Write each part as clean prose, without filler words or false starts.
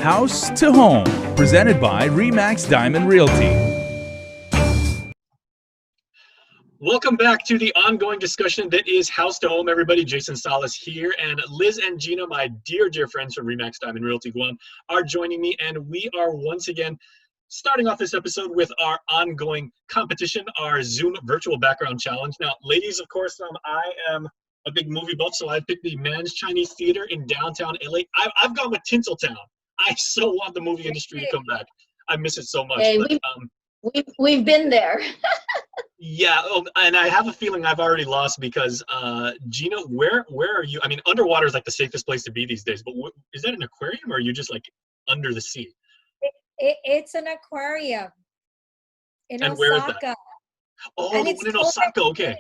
House to Home, presented by Remax Diamond Realty. Welcome back to the ongoing discussion that is House to Home, everybody. Jason Salas here, and Liz and Gina, my dear, dear friends from Remax Diamond Realty Guam, are joining me, and we are once again starting off this episode with our ongoing competition, our Zoom virtual background challenge. Now, ladies, of course, I am a big movie buff, so I picked the Man's Chinese Theater in downtown LA. I've gone with Tinseltown. I so want the movie industry to come back. I miss it so much. Hey, we've been there. Yeah, and I have a feeling I've already lost because, Gina, where are you? I mean, underwater is like the safest place to be these days, but is that an aquarium or are you just like under the sea? It's an aquarium in and Osaka. Where is that? Oh, and the it's one in Osaka, okay.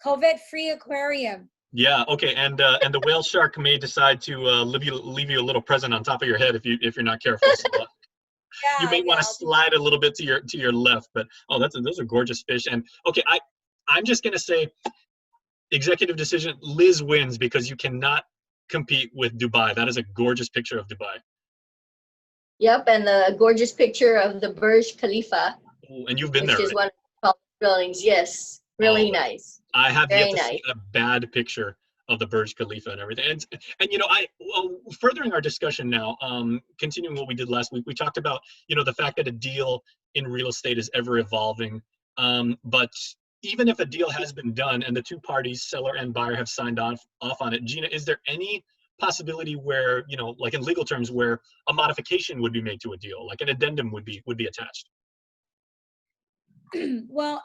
COVID-free aquarium. Yeah, okay, and the whale shark may decide to leave you a little present on top of your head if you're not careful. So, Yeah, you may want to slide a little bit to your left, but those are gorgeous fish. And okay, I'm just gonna say, executive decision, Liz wins because you cannot compete with Dubai. That is a gorgeous picture of Dubai. Yep, and the gorgeous picture of the Burj Khalifa. Ooh, and you've been there, which is right? one of the tallest buildings. Yes, really nice. I have Very yet to nice. see a bad picture of the Burj Khalifa and everything. And you know, furthering our discussion now, continuing what we did last week, we talked about, you know, the fact that a deal in real estate is ever evolving. But even if a deal has been done and the two parties, seller and buyer, have signed off on it, Gina, is there any possibility where, you know, like in legal terms, where a modification would be made to a deal, like an addendum would be attached? Well,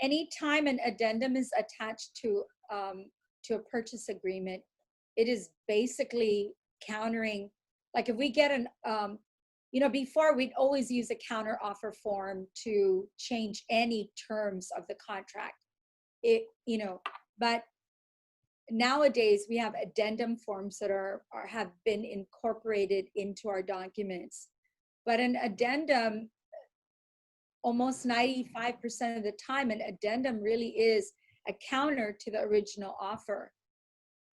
anytime an addendum is attached to a purchase agreement, it is basically countering. Like if we get before we'd always use a counter offer form to change any terms of the contract. But nowadays we have addendum forms that have been incorporated into our documents. But an addendum, almost 95% of the time, an addendum really is a counter to the original offer.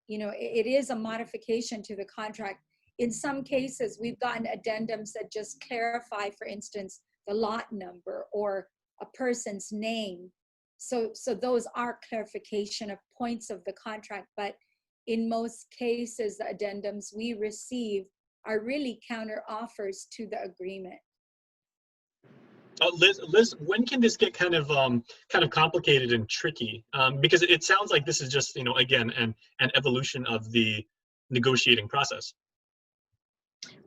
You know, it is a modification to the contract. In some cases, we've gotten addendums that just clarify, for instance, the lot number or a person's name. So those are clarification of points of the contract. But in most cases, the addendums we receive are really counter offers to the agreement. Liz, when can this get kind of complicated and tricky? Because it sounds like this is just, you know, again, an evolution of the negotiating process.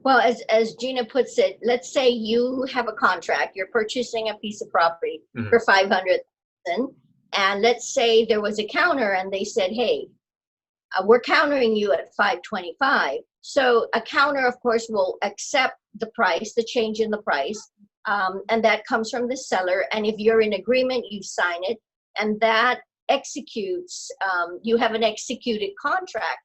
Well, as Gina puts it, let's say you have a contract, you're purchasing a piece of property for $500,000, and let's say there was a counter and they said, hey, we're countering you at $525. So a counter, of course, will accept the price, the change in the price. And that comes from the seller. And if you're in agreement, you sign it, and that executes, you have an executed contract.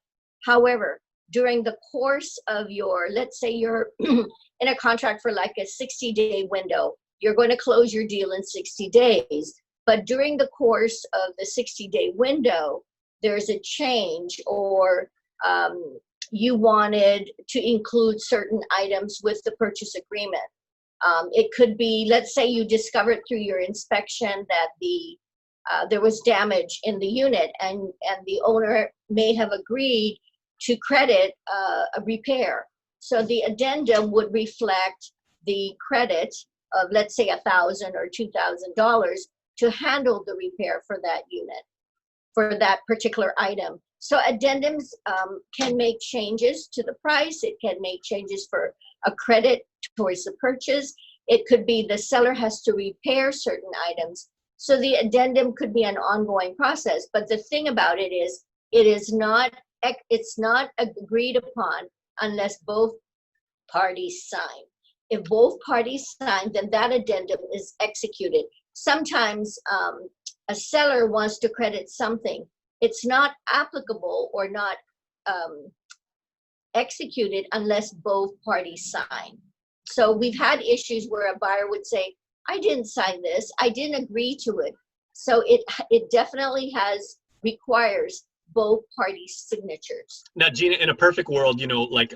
However, during the course of let's say you're in a contract for like a 60-day window, you're going to close your deal in 60 days. But during the course of the 60-day window, there's a change, or you wanted to include certain items with the purchase agreement. It could be, let's say you discovered through your inspection that there was damage in the unit, and the owner may have agreed to credit a repair. So the addendum would reflect the credit of, let's say, $1,000 or $2,000 to handle the repair for that unit, for that particular item. So addendums can make changes to the price. It can make changes for a credit towards the purchase. It could be the seller has to repair certain items. So the addendum could be an ongoing process. But the thing about it is, it's not agreed upon unless both parties sign. If both parties sign, then that addendum is executed. Sometimes a seller wants to credit something. It's not applicable or not executed unless both parties sign. So we've had issues where a buyer would say, I didn't sign this, I didn't agree to it. So it definitely requires both parties' signatures. Now, Gina, in a perfect world, you know, like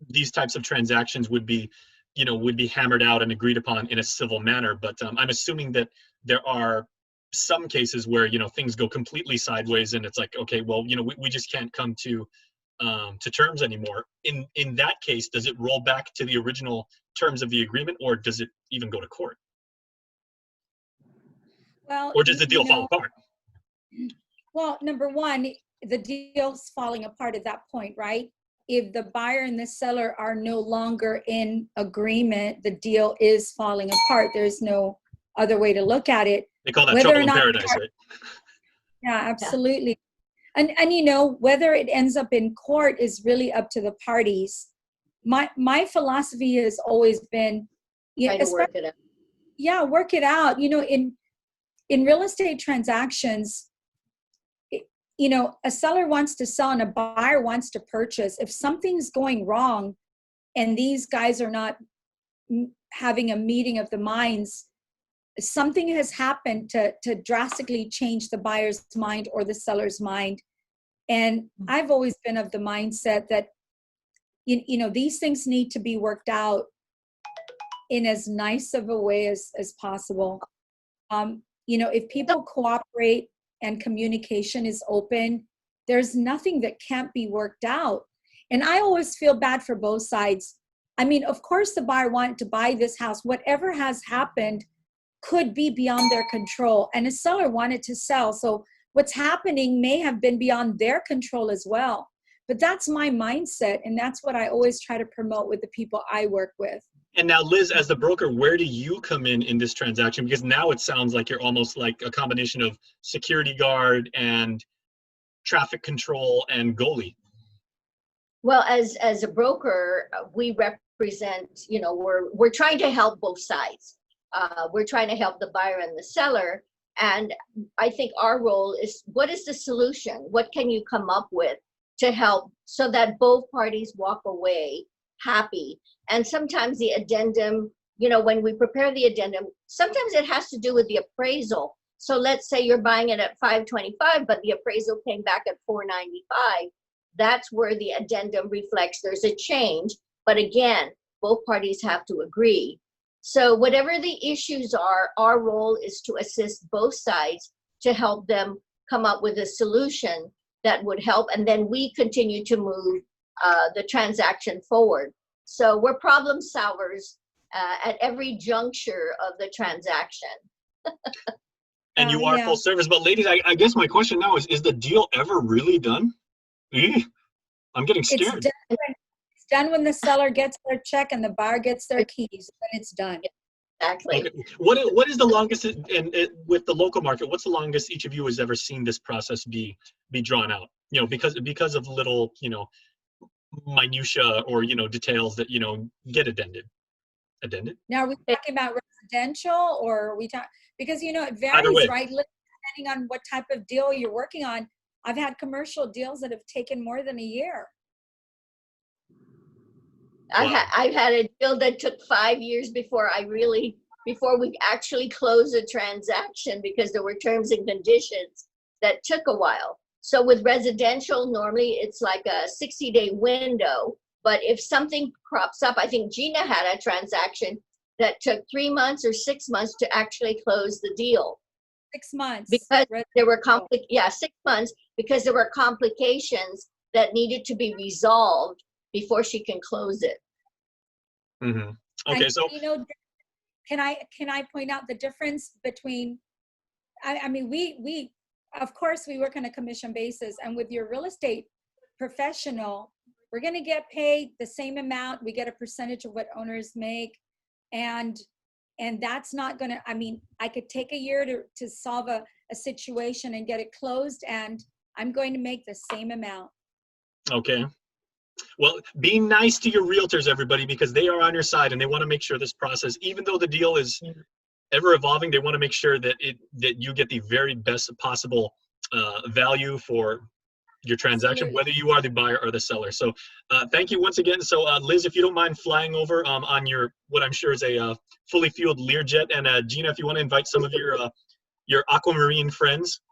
these types of transactions would be, would be hammered out and agreed upon in a civil manner. But I'm assuming that there are some cases where, things go completely sideways and it's like, okay, well, we just can't come to terms anymore. In that case, does it roll back to the original terms of the agreement, or does it even go to court? Well, or does the deal fall apart? Well, number one, the deal's falling apart at that point, right? If the buyer and the seller are no longer in agreement, the deal is falling apart. There's no other way to look at it. They call that trouble in paradise, right? Yeah, absolutely. And whether it ends up in court is really up to the parties. My philosophy has always been, try to work it out. Yeah, work it out. In real estate transactions, a seller wants to sell and a buyer wants to purchase. If something's going wrong and these guys are not having a meeting of the minds, something has happened to drastically change the buyer's mind or the seller's mind. And I've always been of the mindset that, these things need to be worked out in as nice of a way as possible. If people cooperate and communication is open, there's nothing that can't be worked out. And I always feel bad for both sides. I mean, of course, the buyer wanted to buy this house. Whatever has happened could be beyond their control. And a seller wanted to sell. So what's happening may have been beyond their control as well. But that's my mindset. And that's what I always try to promote with the people I work with. And now, Liz, as the broker, where do you come in this transaction? Because now it sounds like you're almost like a combination of security guard and traffic control and goalie. Well, as a broker, we represent, we're trying to help both sides. We're trying to help the buyer and the seller. And I think our role is, what is the solution? What can you come up with to help so that both parties walk away happy? And sometimes the addendum, when we prepare the addendum, sometimes it has to do with the appraisal. So let's say you're buying it at $525, but the appraisal came back at $495. That's where the addendum reflects there's a change. But again, both parties have to agree. So whatever the issues are, our role is to assist both sides to help them come up with a solution that would help. And then we continue to move the transaction forward. So we're problem solvers at every juncture of the transaction. And you are full service. But ladies, I guess my question now is the deal ever really done? I'm getting scared. It's done when the seller gets their check and the buyer gets their keys, then it's done. Exactly. Okay. What is the longest, and with the local market, what's the longest each of you has ever seen this process be drawn out? Because of little, minutia or, details that, get addended. Now, are we talking about residential, or are we talking, because, it varies, right? Depending on what type of deal you're working on. I've had commercial deals that have taken more than a year. Wow. I've had a deal that took 5 years before we actually closed a transaction, because there were terms and conditions that took a while. So with residential, normally it's like a 60-day window. But if something crops up, I think Gina had a transaction that took 3 months or 6 months to actually close the deal. 6 months. Because there were 6 months, because there were complications that needed to be resolved before she can close it. Mm-hmm. Okay, and, so can I point out the difference between? I mean, we of course we work on a commission basis, and with your real estate professional, we're going to get paid the same amount. We get a percentage of what owners make, and that's not going to. I mean, I could take a year to solve a situation and get it closed, and I'm going to make the same amount. Okay. Well, be nice to your realtors, everybody, because they are on your side and they want to make sure this process, even though the deal is ever evolving, they want to make sure that you get the very best possible value for your transaction, whether you are the buyer or the seller. So thank you once again. So Liz, if you don't mind flying over on your, what I'm sure is a fully fueled Learjet, and Gina, if you want to invite some of your aquamarine friends,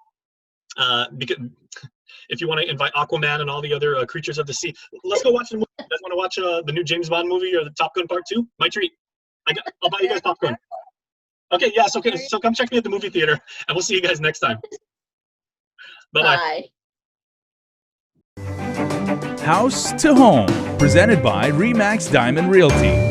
because if you want to invite Aquaman and all the other creatures of the sea, let's go watch the movie. You guys want to watch the new James Bond movie or the Top Gun Part 2? My treat. I'll buy you guys popcorn. Okay, yeah, so come check me at the movie theater, and we'll see you guys next time. Bye-bye. Bye. House to Home, presented by RE/MAX Diamond Realty.